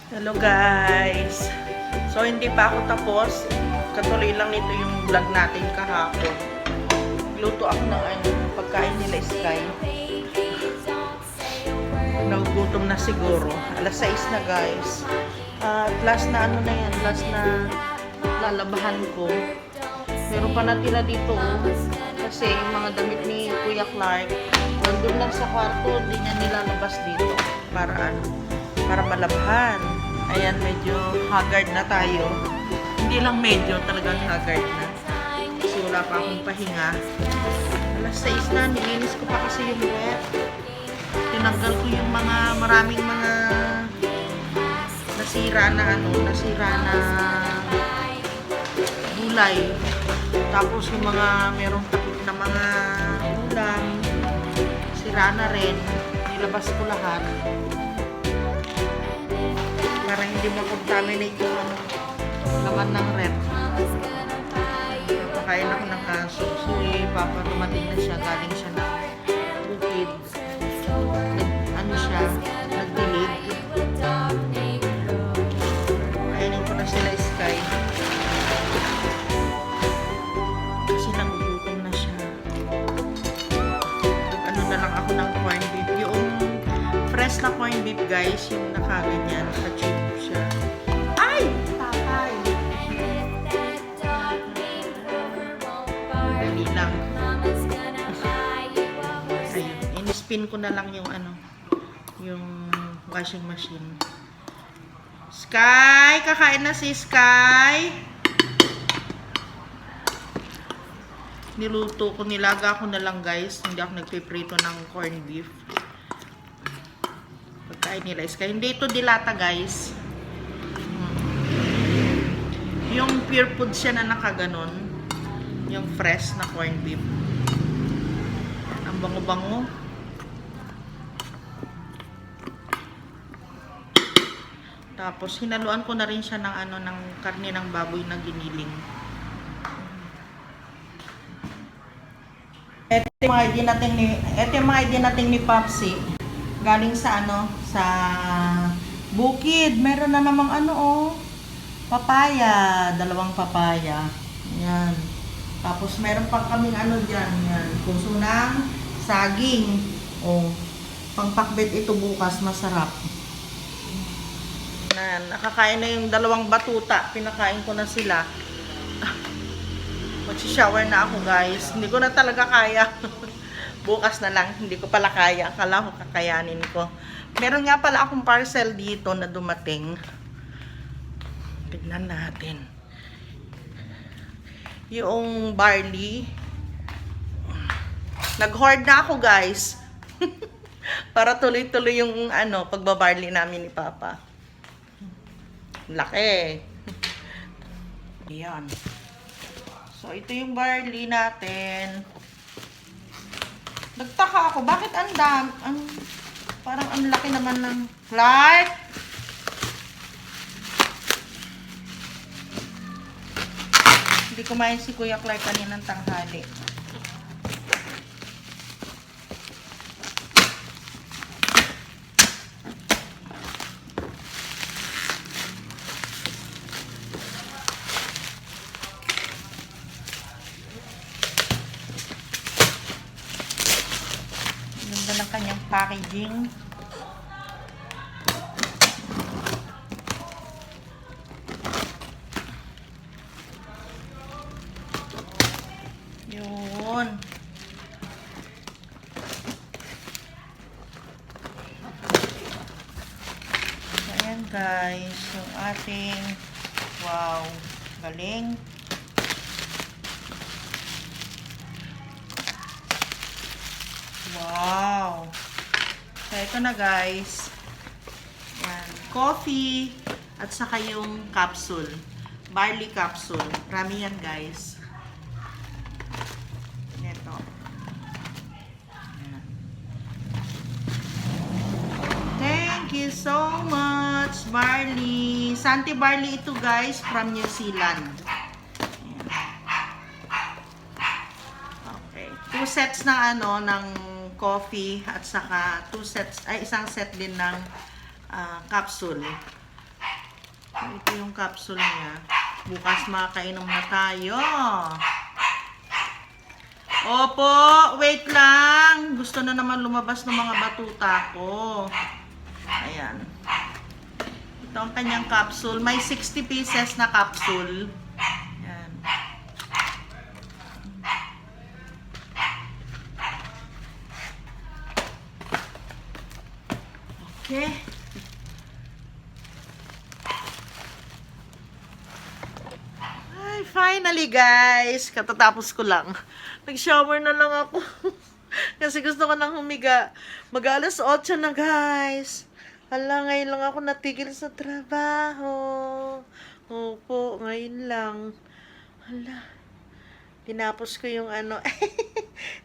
Hello guys! So hindi pa ako tapos. Katuloy lang nito yung vlog natin kahapon. Luto ako ng pagkain nila Sky. Nagugutom na siguro. Alas 6 na guys. At last na na yan. Last na lalabahan ko. Meron pa natira dito kasi yung mga damit ni Kuya Clark nandun lang sa kwarto. Hindi niya nilalabas dito. Para malabahan. Ayan, medyo haggard na tayo. Hindi lang medyo, talagang haggard na. Kasi wala pa akong pahinga. Alas 6 na, nilinis ko pa kasi yung rep. Tinanggal ko yung maraming mga nasira na gulay. Tapos yung merong takip na mga ulam, sira na rin. Nilabas ko lahat. Para hindi mag-contaminate yung laman ng rep. Napakain ako ng aso. So, Papa dumating na siya. Galing siya ng bukid. Nagdilig. Kainin ko na sila Sky. Kasi nagugutom na siya. Ano na lang ako ng corn beef. Yung fresh na corn beef guys, yung nakaganyan. Ka-tube siya. Ay! Tatay! Dali lang. Ayun. In-spin ko na lang yung yung washing machine. Sky! Kakain na si Sky! Niluto ko, nilaga ko na lang guys. Hindi ako nagpiprito ng corn beef. Pagkain nila Sky. Hindi ito dilata guys. Yung pure food siya na nakaganon. Yung fresh na corn beef. Ang bango-bango. Tapos hinaluan ko na rin siya ng karne ng baboy na giniling. Ito yung mga idea natin ni Popsi. Galing sa sa bukid. Meron na namang papaya, 2 papaya. Yan. Tapos meron pang kaming diyan, yan, puso ng saging. Pangpakbet ito bukas, masarap. Nakakain na yung 2 batuta. Pinakain ko na sila. Mag-shower na ako guys. Hindi ko na talaga kaya. Bukas na lang. Hindi ko pala kaya. Akala ko kakayanin ko. Meron nga pala akong parcel dito na dumating. Tignan natin. Yung barley. Nag-hoard na ako guys. Para tuloy-tuloy yung pagbabarley namin ni Papa. Laki. Ayan. So, ito yung barley natin. Nagtaka ako. Bakit parang ang laki naman ng Clark? Hindi kumain si Kuya Clark kaninang tanghali. Ganda ng kanyang packaging. Yun. Ayan guys, yung ating galing. Wow. So ito na guys. Yan, coffee at saka yung capsule. Barley capsule. Marami yan guys. Ito. Thank you so much, Barley. Santi Barley ito guys, from New Zealand. Okay. 2 sets ng ng coffee at saka 2 sets, ay isang set din ng capsule. Ito yung capsule niya. Bukas makakainom na tayo. Opo, wait lang. Gusto na naman lumabas ng mga batuta ko. Ayan. Ito ang kanyang capsule. May 60 pieces na capsule. Ayan. Okay. Ay, finally guys. Katatapos ko lang. Nag-shower na lang ako. Kasi gusto ko nang humiga. Mag-alas 8 na guys. Hala, ngayon lang ako natigil sa trabaho. Opo, ngayon lang. Hala. Tinapos ko yung ano.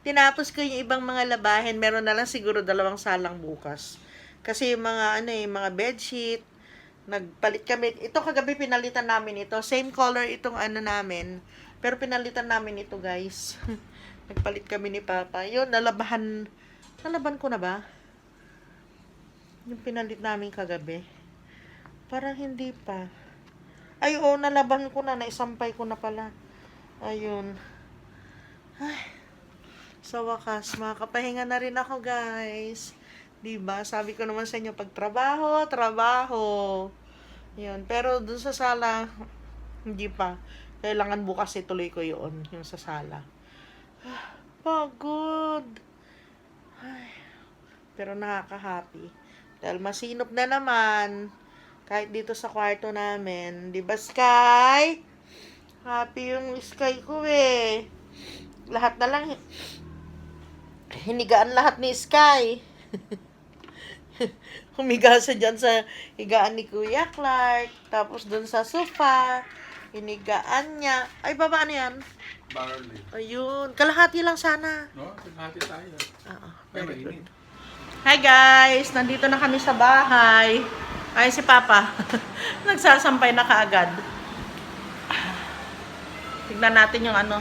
Tinapos ko yung ibang mga labahin. Meron na lang siguro 2 salang bukas. Kasi yung mga, mga bedsheet, nagpalit kami. Ito kagabi pinalitan namin ito. Same color itong namin. Pero pinalitan namin ito, guys. Nagpalit kami ni Papa. Yun, nalaban ko na ba? Yung pinalit namin kagabi. Parang hindi pa. Ay, oo, nalaban ko na. Naisampay ko na pala. Ayun. Ay, sa wakas, makakapahinga na rin ako, guys. Diba? Sabi ko naman sa inyo, pag trabaho. Yun. Pero dun sa sala, hindi pa. Kailangan bukas ituloy ko yun, yung sa sala. Pagod. Ay. Pero nakaka-happy. Dahil masinop na naman. Kahit dito sa kwarto namin. Diba, Sky? Happy yung Sky ko eh. Lahat na lang. Hinigaan lahat ni Sky. Humiga siya dyan sa higaan ni Kuya Clark. Tapos dun sa sofa. Hinigaan niya. Ay, baba, ano yan? Barley. Ayun. Kalahati lang sana. No, kalahati tayo. Oo. Pero Very good. init. Hi guys! Nandito na kami sa bahay. Ay, si Papa. Nagsasampay na kaagad. Tignan natin yung ano.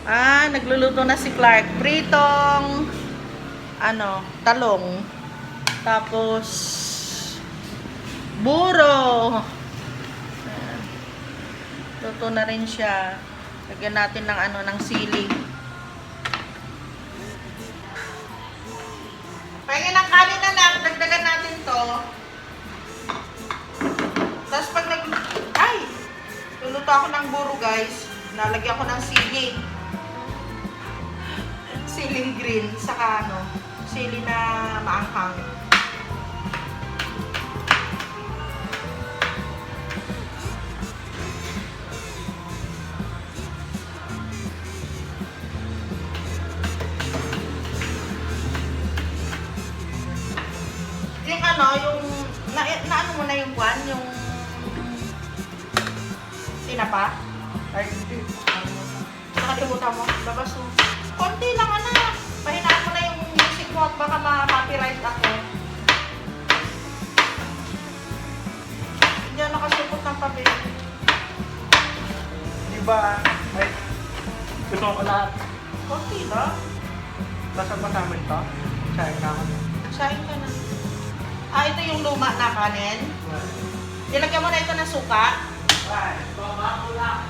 Ah, nagluluto na si Clark. Pritong, talong. Tapos, buro. Ayan. Luto na rin siya. Lagyan natin ng ng sili. Pahingin ng kanin na lang. Dagdagan natin to. Tapos pag luluto ako ng buro guys. Nalagyan ko ng sili. Siling green. Saka sili na maanghang. Naano mo na yung kwan, yung tinapa? Ay, nakalimutan mo, babaso. Konti lang anak. Pahinaan mo na yung music mo at baka ma-copyright ako. Hindi ako nakasupot ng papel. Diba? Ay, gusto ko lahat. Konti ba? Basta ba namin to? Sayang na ako. Sain ka na. Ah, ito yung luma na kanin. Nilagyan mo na ito ng suka. Right. Baba ko lang.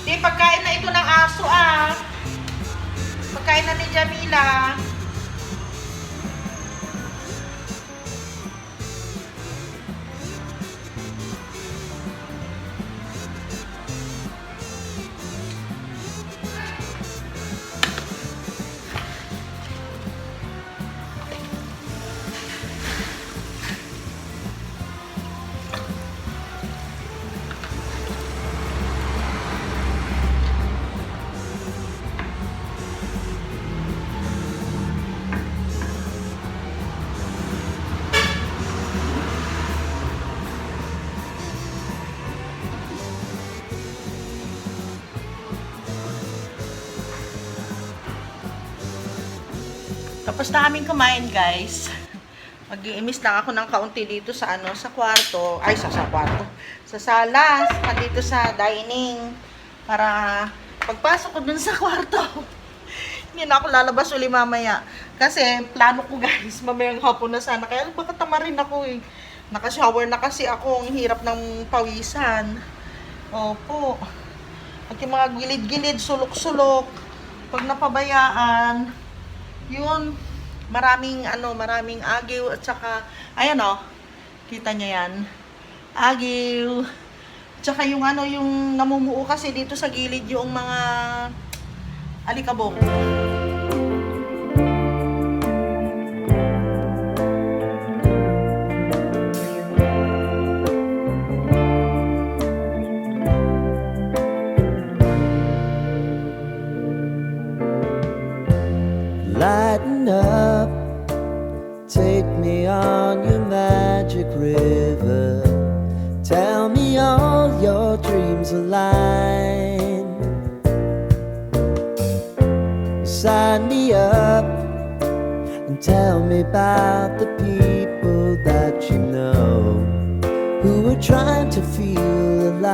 Di, pagkain na ito ng aso Pagkain na ni Jamila. Tapos na kaming kumain, guys. Mag-iimis lang ako ng kaunti dito sa sa kwarto. Ay, sa kwarto. Sa sala, dito sa dining. Para pagpasok ko dun sa kwarto, Hindi na ako lalabas uli mamaya. Kasi plano ko guys, mamayang hapon na sana. Kaya baka tamarin ako eh. Naka-shower na kasi ako. Ang hirap ng pawisan. Opo. At yung mga gilid-gilid, sulok-sulok. Pag napabayaan, yun, maraming agiw at saka, ayan o, kita niya yan. Agiw. Tsaka yung yung namumuo kasi dito sa gilid yung mga alikabok. Lighten up, take me on your magic river. Tell me all your dreams align. Sign me up and tell me about the people that you know who are trying to feel alive.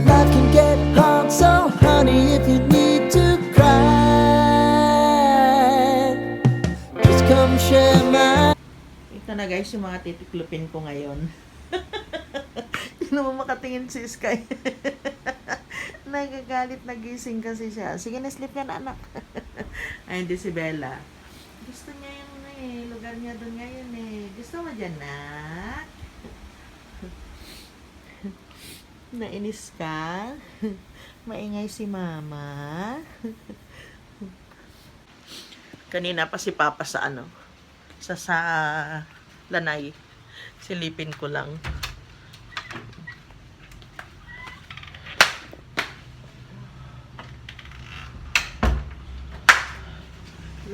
Life can get hard, so honey, if you need to cry, just come share my. Ito na guys, yung mga titiklupin ko ngayon. Hindi naman makatingin si Sky. Nagagalit, nagising kasi siya. Sige na, sleep ka na anak. Ayun din si Bella. Gusto niya yung lugar niya doon ngayon eh. Gusto mo dyan, nak? Nainis ka? Maingay si mama? Kanina pa si Papa sa sa lanay. Silipin ko lang.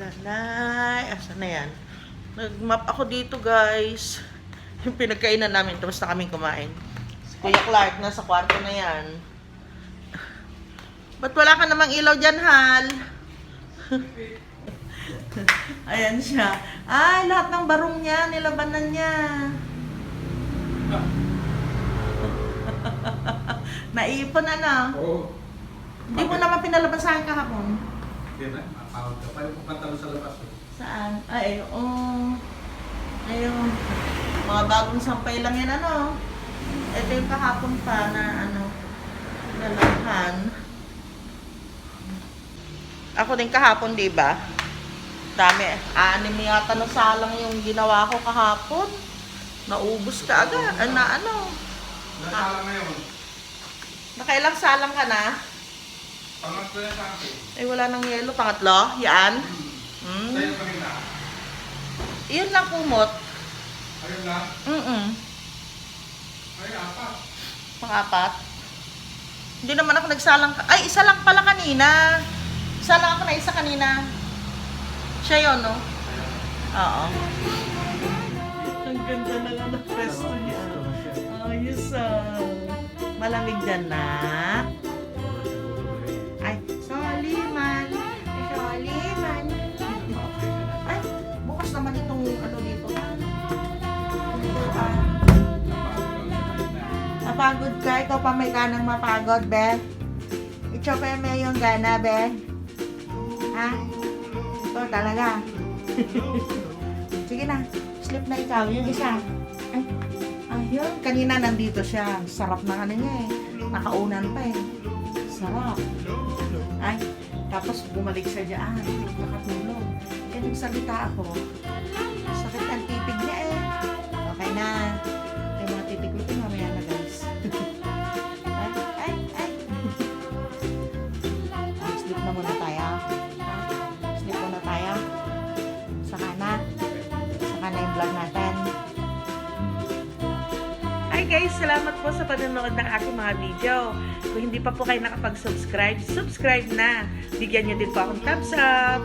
Lanay. Asa na yan? Nag-map ako dito guys. Yung pinagkainan namin. Tapos na kaming kumain. Si Kuya Clark nasa kwarto na yan. Ba't wala ka namang ilaw dyan, Hal? Ayan siya. Ay, lahat ng barong niya, nilabanan niya. Naipon Oo. Hindi mo naman pinalabasan kahapon. Hindi na, mapawag ka. Paano kung pantalo sa labas? Saan? Ay, ayun. Mga bagong sampay lang yan, Ito yung kahapon pa na, nalanghan. Ako din kahapon, di ba? Dami. 6 yata na salang yung ginawa ko kahapon. Naubos ka agad. Nasala na yun. Nakailang salang ka na? Pangatlo na sa akin. Ay, wala nang yelo. Pangatlo? Yan? Sa'yo pa rin na. Iyon lang kumot. Ayun na. Ay, 4. Pang-4. Hindi naman ako nagsalang. Ay, isa lang pala kanina. Isa lang ako na isa kanina. Siya yun, no? Oo. Ang ganda na nga ng pesto niya. Ayos Malamig dyan na. Ay, Soliman. Soliman. Ay, bukas naman itong dito. Napagod ka? Ikaw pa may ganang mapagod, be? Ikaw pa may yung gana, be? Ha? Ito talaga. Sige na, sleep na ikaw. Yung isa. Ay, ayun. Kanina nandito siya. Sarap na niya eh. Nakaunan pa eh. Sarap. Ay, tapos bumalik siya dyan. Nakatulog. Kaya nagsalita ako. Sakit ang tipig niya eh. Okay na. Yung mga titig ko mamaya na guys. Ay. Sleep na muna tayo. Sleep muna tayo. Saka na yung vlog natin. Hi guys! Salamat po sa panonood ng aking mga video. Kung hindi pa po kayo nakapag-subscribe, subscribe na. Bigyan niyo din po akong thumbs up.